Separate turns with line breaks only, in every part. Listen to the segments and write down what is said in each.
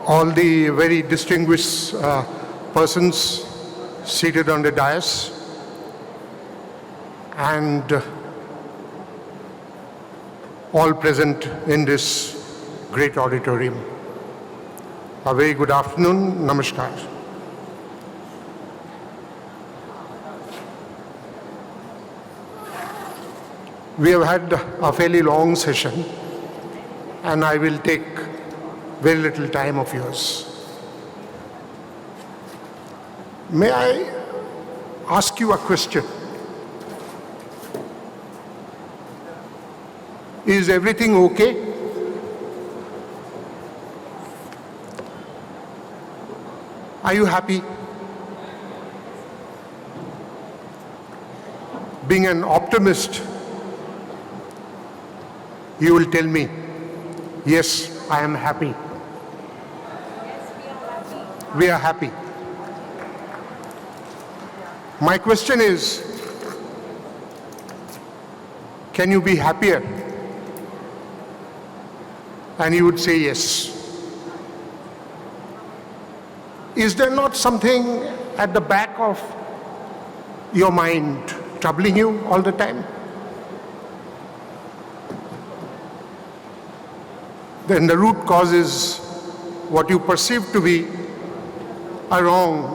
all the very distinguished persons seated on the dais, and all present in this great auditorium. A very good afternoon, namaskar. We have had a fairly long session, and I will take very little time of yours. May I ask you a question? Is everything okay? Are you happy? Being an optimist, you will tell me, yes, I am happy. Yes, we are happy. My question is, can you be happier? And you would say yes. Is there not something at the back of your mind troubling you all the time? Then the root cause is what you perceive to be a wrong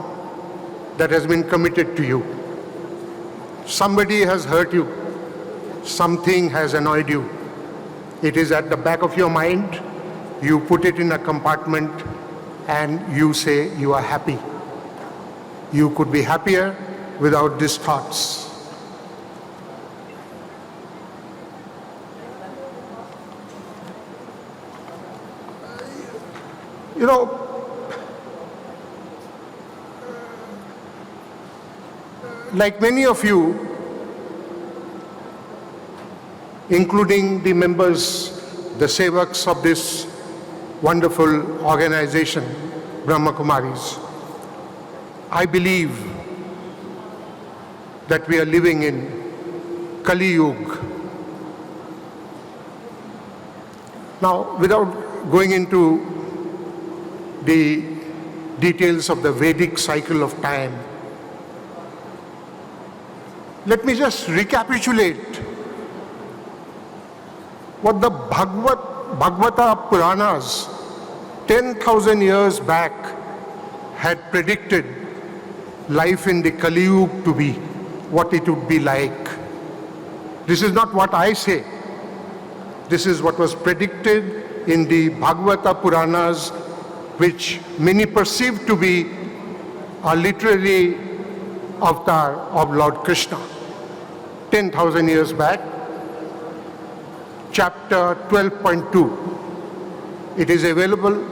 that has been committed to you. Somebody has hurt you. Something has annoyed you. It is at the back of your mind. You put it in a compartment and you say you are happy. You could be happier without these thoughts. You know, like many of you, including the members, the sevaks of this wonderful organization, Brahma Kumaris, I believe that we are living in Kali Yuga. Now, without going into the details of the Vedic cycle of time, let me just recapitulate what the Bhagavata Puranas 10,000 years back had predicted life in the Kali Yuga to be, what it would be like. This is not what I say. This is what was predicted in the Bhagavata Puranas, which many perceive to be a literary avatar of Lord Krishna. 10,000 years back, chapter 12.2. It is available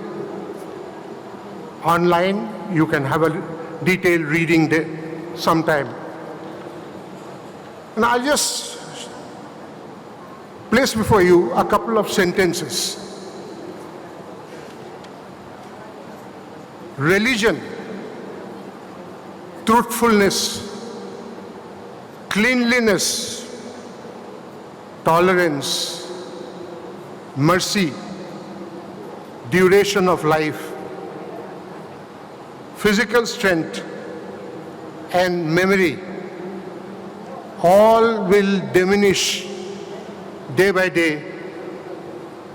online. You can have a detailed reading there sometime. And I'll just place before you a couple of sentences. Religion, truthfulness, cleanliness, tolerance, mercy, duration of life, physical strength, and memory all will diminish day by day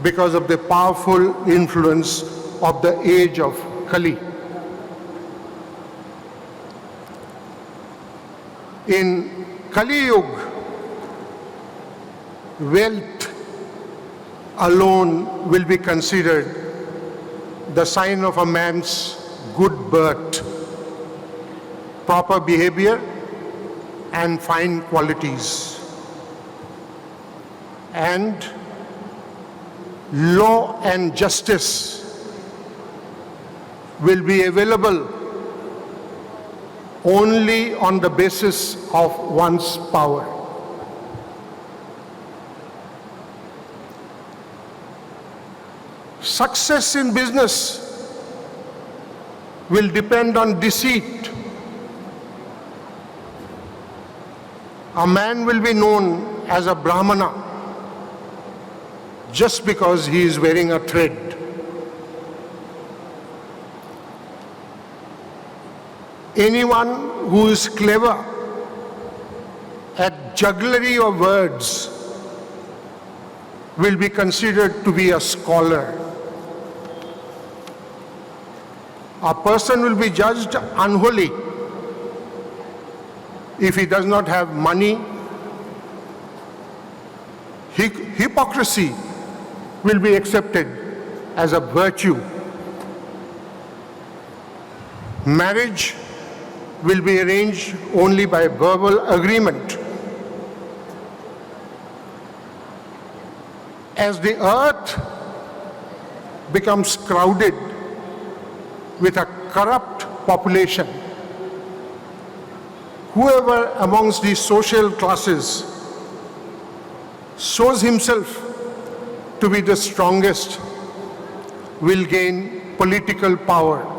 because of the powerful influence of the age of Kali. In Kali Yuga, wealth alone will be considered the sign of a man's good birth, proper behavior, and fine qualities. And law and justice will be available only on the basis of one's power. Success in business will depend on deceit. A man will be known as a Brahmana just because he is wearing a thread. Anyone who is clever at jugglery of words will be considered to be a scholar. A person will be judged unholy if he does not have money. Hypocrisy will be accepted as a virtue. Marriage will be arranged only by verbal agreement. As the earth becomes crowded with a corrupt population, whoever amongst these social classes shows himself to be the strongest will gain political power.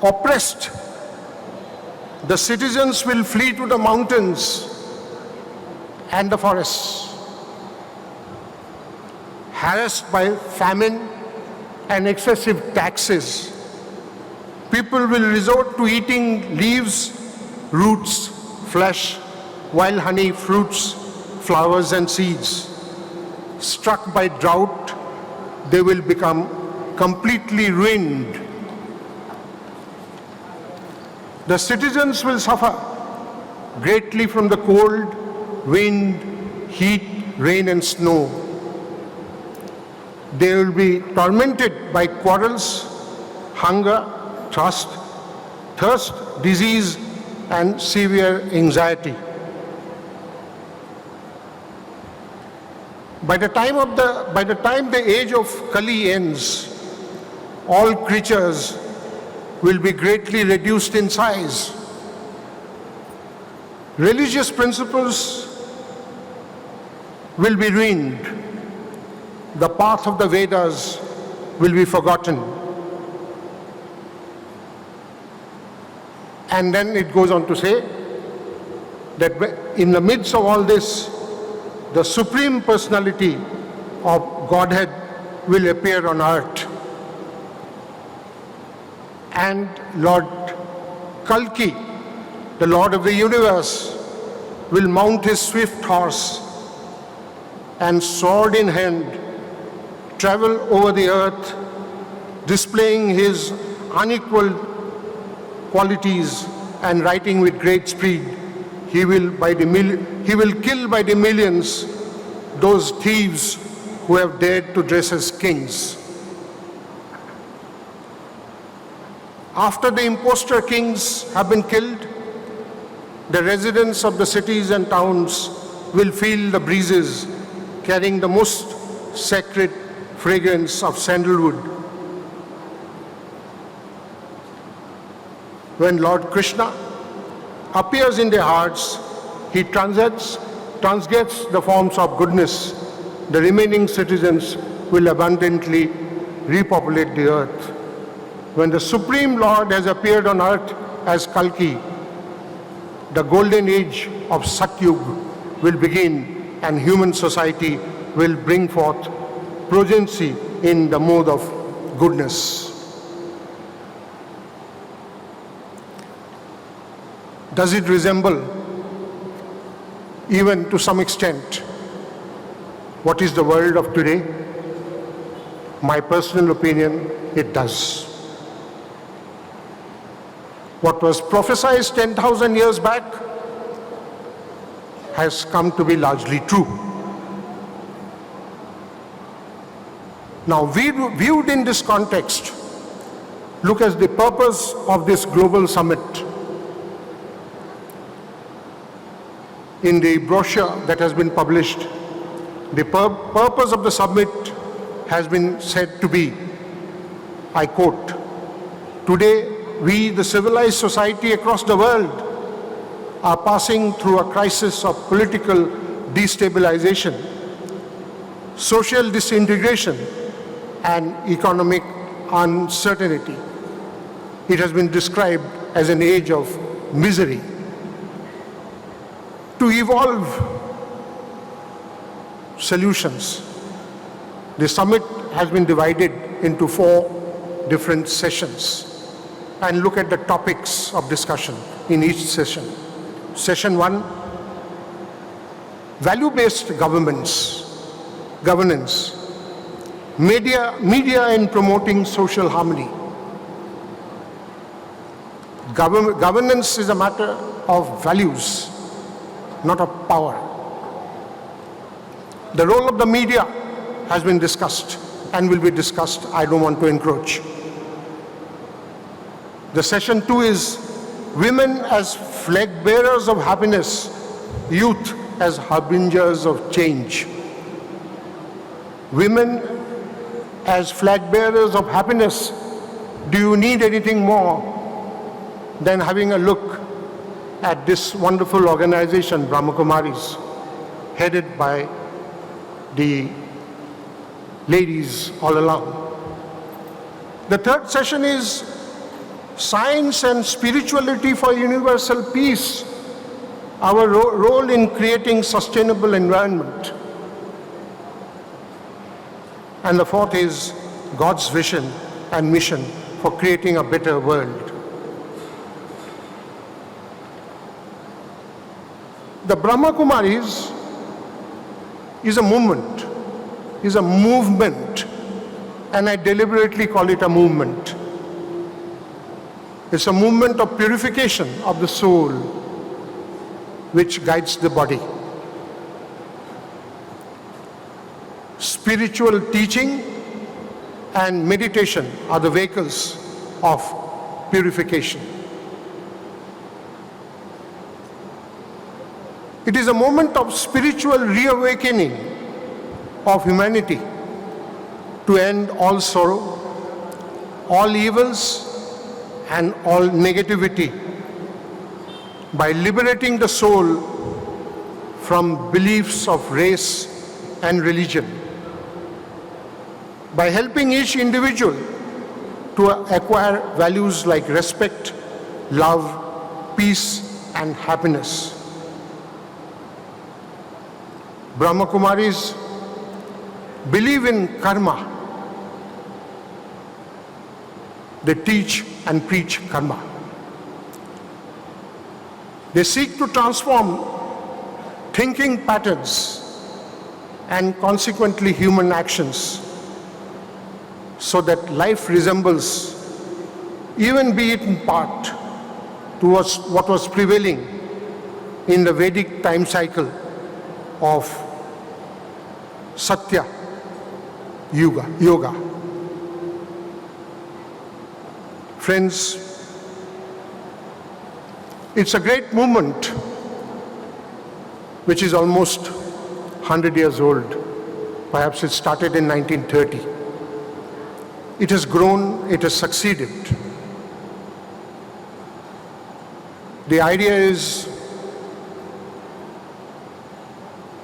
Oppressed, the citizens will flee to the mountains and the forests. Harassed by famine and excessive taxes, people will resort to eating leaves, roots, flesh, wild honey, fruits, flowers and seeds. Struck by drought, they will become completely ruined. The citizens will suffer greatly from the cold, wind, heat, rain and snow. They will be tormented by quarrels, hunger, thirst, disease and severe anxiety. By the time the age of Kali ends, all creatures will be greatly reduced in size. Religious principles will be ruined. The path of the Vedas will be forgotten. And then it goes on to say that in the midst of all this, the Supreme Personality of Godhead will appear on earth. And Lord Kalki, the Lord of the universe, will mount his swift horse and sword in hand travel over the earth, displaying his unequaled qualities and riding with great speed. He will kill by the millions those thieves who have dared to dress as kings. After the impostor kings have been killed, the residents of the cities and towns will feel the breezes carrying the most sacred fragrance of sandalwood. When Lord Krishna appears in their hearts, he transgets the forms of goodness. The remaining citizens will abundantly repopulate the earth. When the Supreme Lord has appeared on earth as Kalki, the golden age of Satyug will begin and human society will bring forth progeny in the mode of goodness. Does it resemble, even to some extent, what is the world of today? My personal opinion, it does. What was prophesied 10,000 years back has come to be largely true. Now, viewed in this context, look at the purpose of this global summit. In the brochure that has been published, the purpose of the summit has been said to be, I quote, "Today, we, the civilized society across the world, are passing through a crisis of political destabilization, social disintegration, and economic uncertainty. It has been described as an age of misery. To evolve solutions, the summit has been divided into 4 different sessions and look at the topics of discussion in each session. Session 1, value-based governance, media in promoting social harmony. Governance is a matter of values, not of power. The role of the media has been discussed and will be discussed. I don't want to encroach. The session 2 is women as flag bearers of happiness, youth as harbingers of change. Women as flag bearers of happiness, do you need anything more than having a look at this wonderful organization, Brahma Kumaris, headed by the ladies all along. The third session is science and spirituality for universal peace, our role in creating sustainable environment. And the fourth is God's vision and mission for creating a better world. The Brahma Kumaris is a movement, and I deliberately call it a movement. It's a movement of purification of the soul, which guides the body. Spiritual teaching and meditation are the vehicles of purification. It is a moment of spiritual reawakening of humanity to end all sorrow, all evils, and all negativity by liberating the soul from beliefs of race and religion, by helping each individual to acquire values like respect, love, peace, and happiness. Brahma Kumaris believe in karma. They teach and preach karma. They seek to transform thinking patterns and consequently human actions so that life resembles, even be it in part, towards what was prevailing in the Vedic time cycle of Satya Yoga. Friends, it's a great movement which is almost 100 years old. Perhaps it started in 1930. It has grown, it has succeeded. The idea is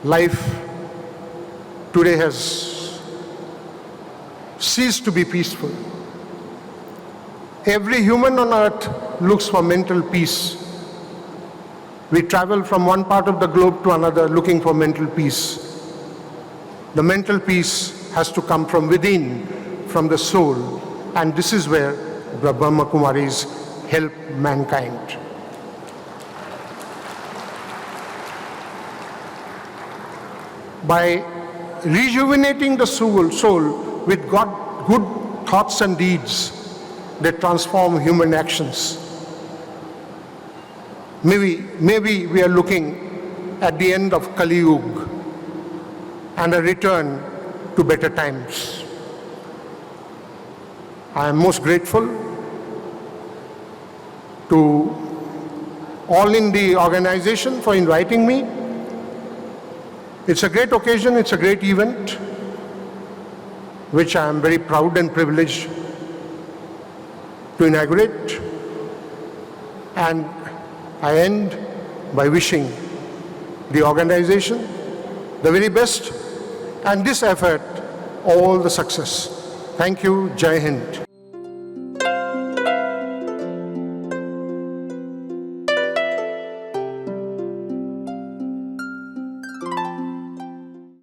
life today has ceased to be peaceful. Every human on earth looks for mental peace. We travel from one part of the globe to another looking for mental peace. The mental peace has to come from within, from the soul, and this is where the Brahma Kumaris help mankind. By rejuvenating the soul with good thoughts and deeds, they transform human actions. Maybe we are looking at the end of Kali Yuga and a return to better times. I am most grateful to all in the organization for inviting me. It's a great occasion, it's a great event, which I am very proud and privileged to inaugurate. And I end by wishing the organization the very best and this effort all the success. Thank you. Jai Hind.